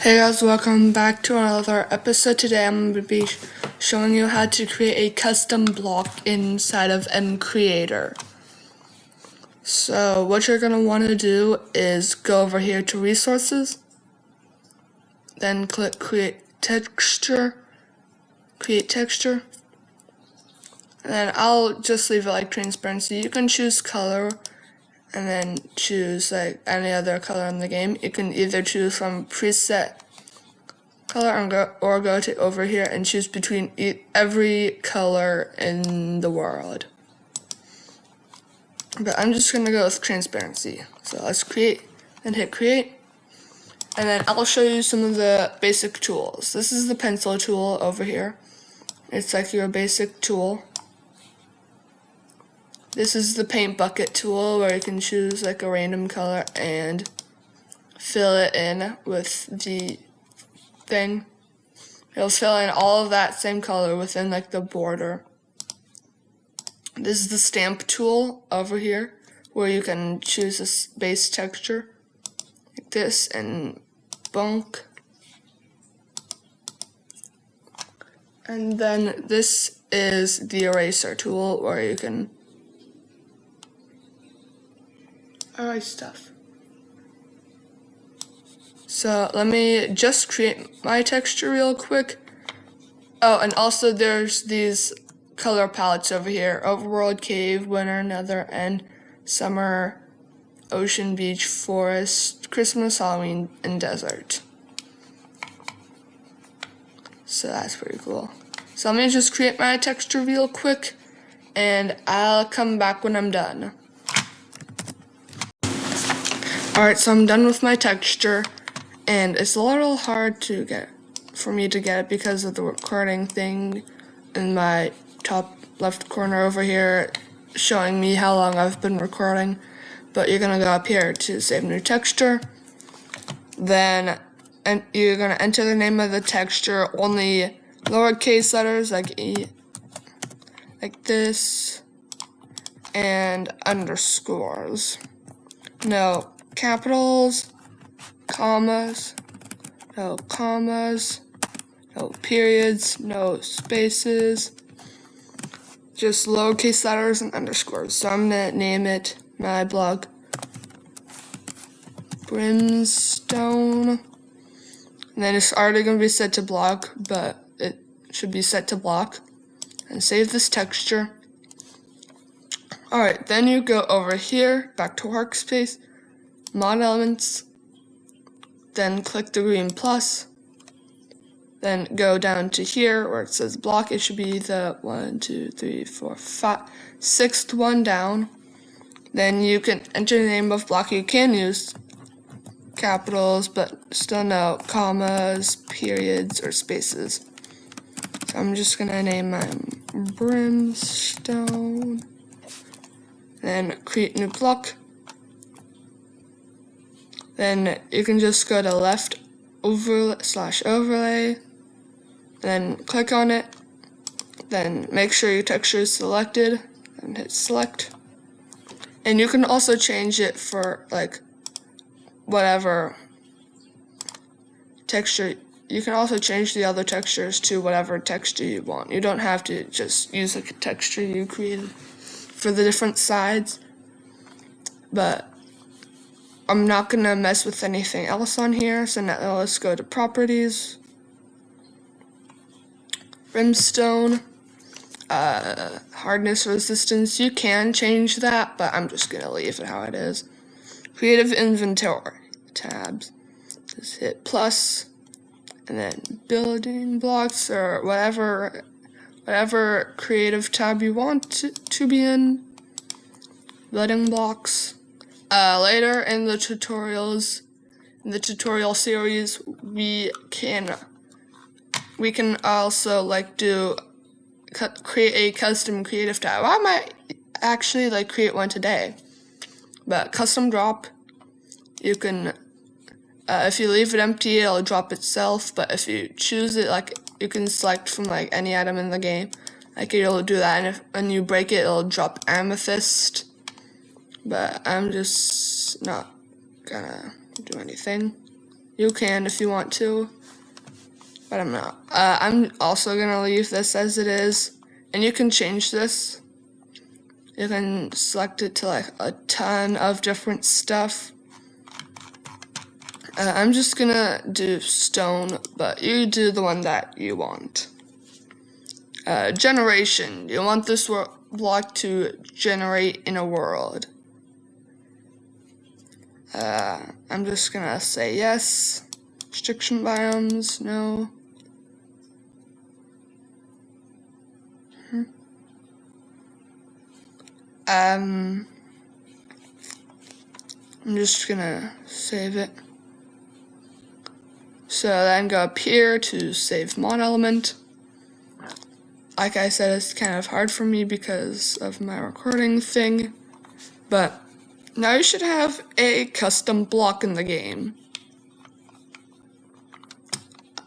Hey guys, welcome back to another episode. Today I'm going to be showing you how to create a custom block inside of MCreator. So what you're going to want to do is go over here to resources, then click create texture, and then I'll just leave it like transparency. You can choose color and then choose like any other color in the game. You can either choose from preset color or go to over here and choose between every color in the world. But I'm just gonna go with transparency. So let's create and hit create. And then I'll show you some of the basic tools. This is the pencil tool over here. It's like your basic tool. This is the paint bucket tool where you can choose like a random color and fill it in with the thing. It'll fill in all of that same color within like the border. This is the stamp tool over here where you can choose a base texture like this and bunk. And then this is the eraser tool where you can erase stuff. So let me just create my texture real quick. Oh, and also there's these color palettes over here: overworld, cave, winter, nether, end, summer, ocean, beach, forest, Christmas, Halloween, and desert. So that's pretty cool. So let me just create my texture real quick and I'll come back when I'm done. Alright, so I'm done with my texture, and it's a little hard for me to get it because of the recording thing in my top left corner over here showing me how long I've been recording. But you're gonna go up here to save new texture, then you're gonna enter the name of the texture, only lowercase letters like E, like this, and underscores. No capitals, commas, no periods, no spaces, just lowercase letters and underscores. So I'm gonna name it my blog Brimstone, and then it's already gonna be set to block, but it should be set to block, and save this texture. Alright, then you go over here, back to workspace, mod elements, then click the green plus, then go down to here where it says block. It should be the 6th one down. Then you can enter the name of block. You can use capitals, but still no commas, periods, or spaces. So I'm just gonna name mine Brimstone, then create new block. Then you can just go to left overlay, then click on it, then make sure your texture is selected, and hit select. And you can also change it for like whatever texture. You can also change the other textures to whatever texture you want. You don't have to just use like a texture you created for the different sides. But I'm not gonna mess with anything else on here, so now let's go to properties, Brimstone, hardness, resistance. You can change that, but I'm just gonna leave it how it is. Creative inventory tabs. Just hit plus, and then building blocks or whatever creative tab you want to be in. Building blocks. Later in the tutorial series, we can also like create a custom creative tab. I might actually like create one today. But custom drop, you can if you leave it empty, it'll drop itself. But if you choose it, like you can select from like any item in the game, like it'll do that. And if when you break it, it'll drop amethyst. But I'm just not gonna do anything. You can if you want to, but I'm not. I'm also gonna leave this as it is, and you can change this. You can select it to like a ton of different stuff. I'm just gonna do stone, but you do the one that you want. Generation. You want this block to generate in a world. I'm just gonna say yes. Restriction biomes, no. I'm just gonna save it. So then go up here to save mod element. Like I said, it's kind of hard for me because of my recording thing, but now you should have a custom block in the game.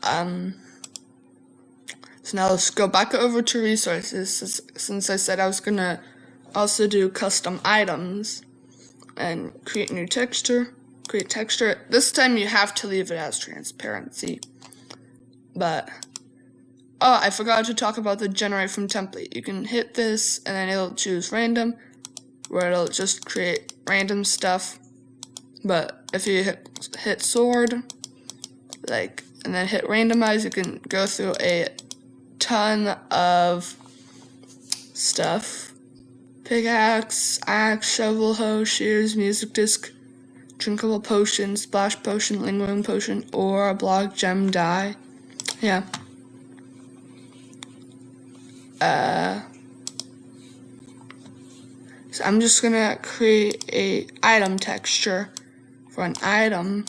So now let's go back over to resources, since I said I was gonna also do custom items and create new texture, create texture. This time you have to leave it as transparency. But, oh, I forgot to talk about the generate from template. You can hit this and then it'll choose random, where it'll just create random stuff. But if you hit sword, and then hit randomize, you can go through a ton of stuff. Pickaxe, axe, shovel, hoe, shears, music disc, drinkable potion, splash potion, lingering potion, ore, block, gem, dye. Yeah. So I'm just gonna create a item texture for an item.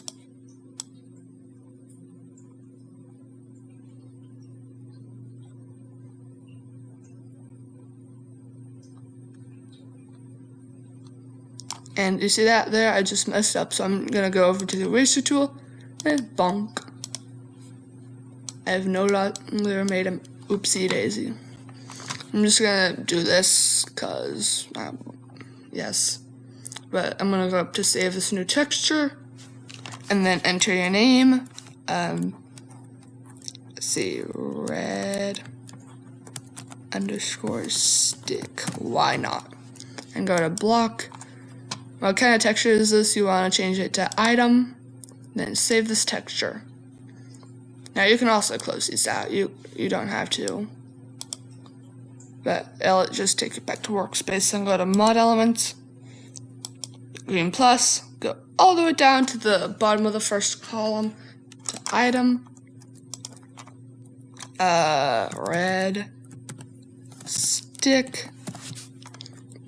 And you see that there? I just messed up, so I'm gonna go over to the eraser tool and bonk. I have no longer made an oopsie daisy. I'm just gonna do this because, yes. But I'm gonna go up to save this new texture and then enter your name. Let's see, red underscore stick. Why not? And go to block. What kind of texture is this? You want to change it to item, then save this texture. Now you can also close these out. You don't have to, but it'll just take you back to workspace. And go to mod elements, green plus, go all the way down to the bottom of the first column to item, red stick,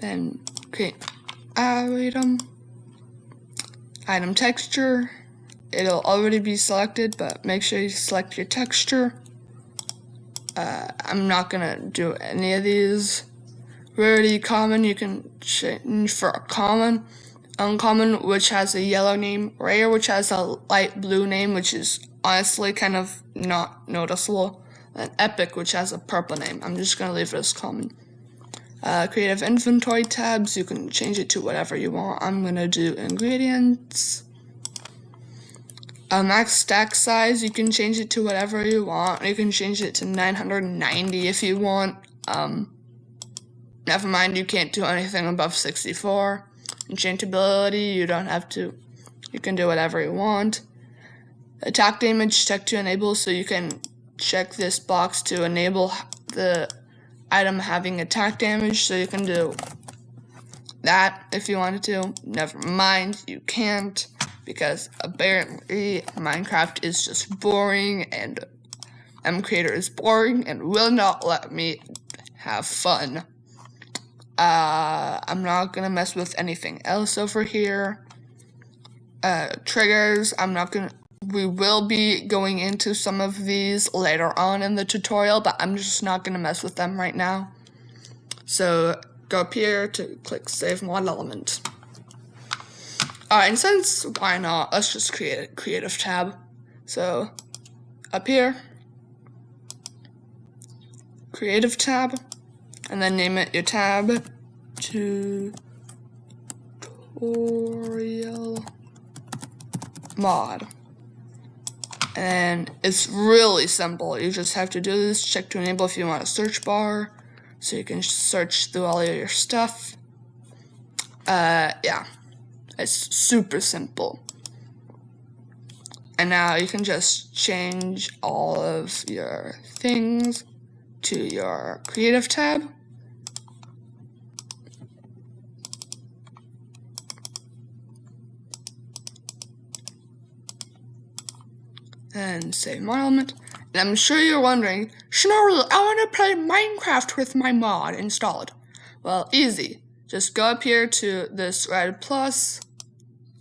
then create item texture. It'll already be selected, but make sure you select your texture. I'm not gonna do any of these. Rarity, common, you can change for a common. Uncommon, which has a yellow name. Rare, which has a light blue name, which is honestly kind of not noticeable. And epic, which has a purple name. I'm just gonna leave it as common. Creative inventory tabs, you can change it to whatever you want. I'm gonna do ingredients. Max stack size, you can change it to whatever you want. You can change it to 990 if you want. Never mind, you can't do anything above 64. Enchantability, you don't have to. You can do whatever you want. Attack damage, check to enable, so you can check this box to enable the item having attack damage, so you can do that if you wanted to. Never mind, you can't, because apparently Minecraft is just boring, and MCreator is boring and will not let me have fun. I'm not gonna mess with anything else over here. Triggers, we will be going into some of these later on in the tutorial, but I'm just not going to mess with them right now. So go up here to click Save Mod Element. Alright, and since why not, let's just create a creative tab. So up here, creative tab, and then name it your tab, tutorial mod. And it's really simple. You just have to do this. Check to enable if you want a search bar, so you can search through all of your stuff. Yeah, it's super simple. And now you can just change all of your things to your creative tab. And save mod element. And I'm sure you're wondering, Shinoru, I want to play Minecraft with my mod installed. Well, easy. Just go up here to this red plus,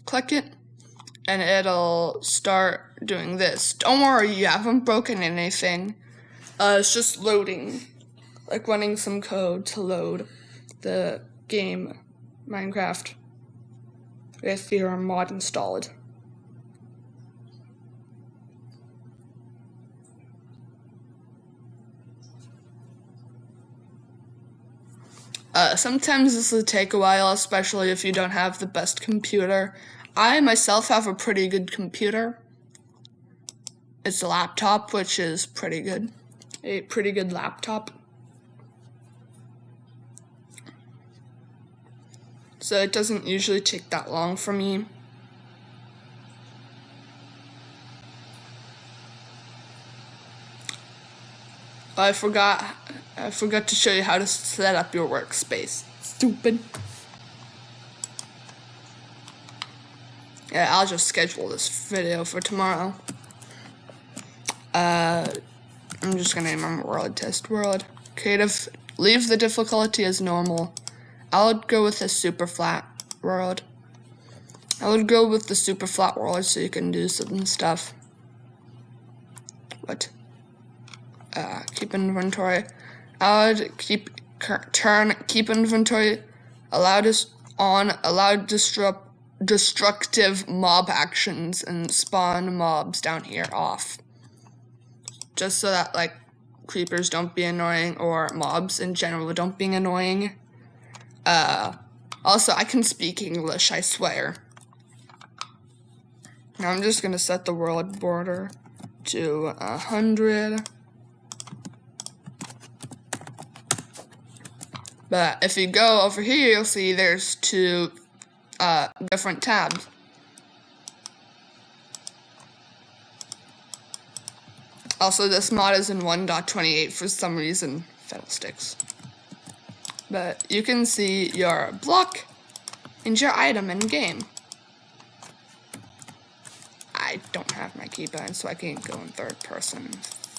click it, and it'll start doing this. Don't worry, you haven't broken anything. It's just loading, like running some code to load the game Minecraft with your mod installed. Sometimes this will take a while, especially if you don't have the best computer. I myself have a pretty good computer. It's a laptop, which is pretty good. A pretty good laptop. So it doesn't usually take that long for me. I forgot to show you how to set up your workspace. Stupid. Yeah, I'll just schedule this video for tomorrow. I'm just gonna name my world test world. Creative, leave the difficulty as normal. I would go with a super flat world. I would go with the super flat world so you can do some stuff. What? Keep inventory. I would keep inventory. Allow destructive mob actions and spawn mobs down here off. Just so that like creepers don't be annoying or mobs in general don't being annoying. Also, I can speak English, I swear. Now I'm just gonna set the world border to 100. But if you go over here, you'll see there's two different tabs. Also, this mod is in 1.28 for some reason, fiddlesticks. But you can see your block and your item in game. I don't have my keybind, so I can't go in third person.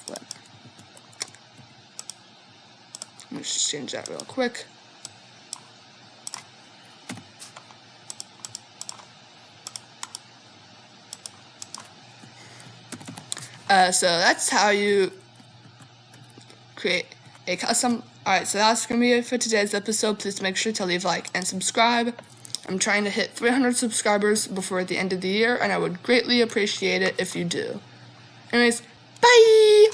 Flip. Let me just change that real quick. So that's how you create a custom. Alright, so that's going to be it for today's episode. Please make sure to leave a like and subscribe. I'm trying to hit 300 subscribers before the end of the year, and I would greatly appreciate it if you do. Anyways, bye!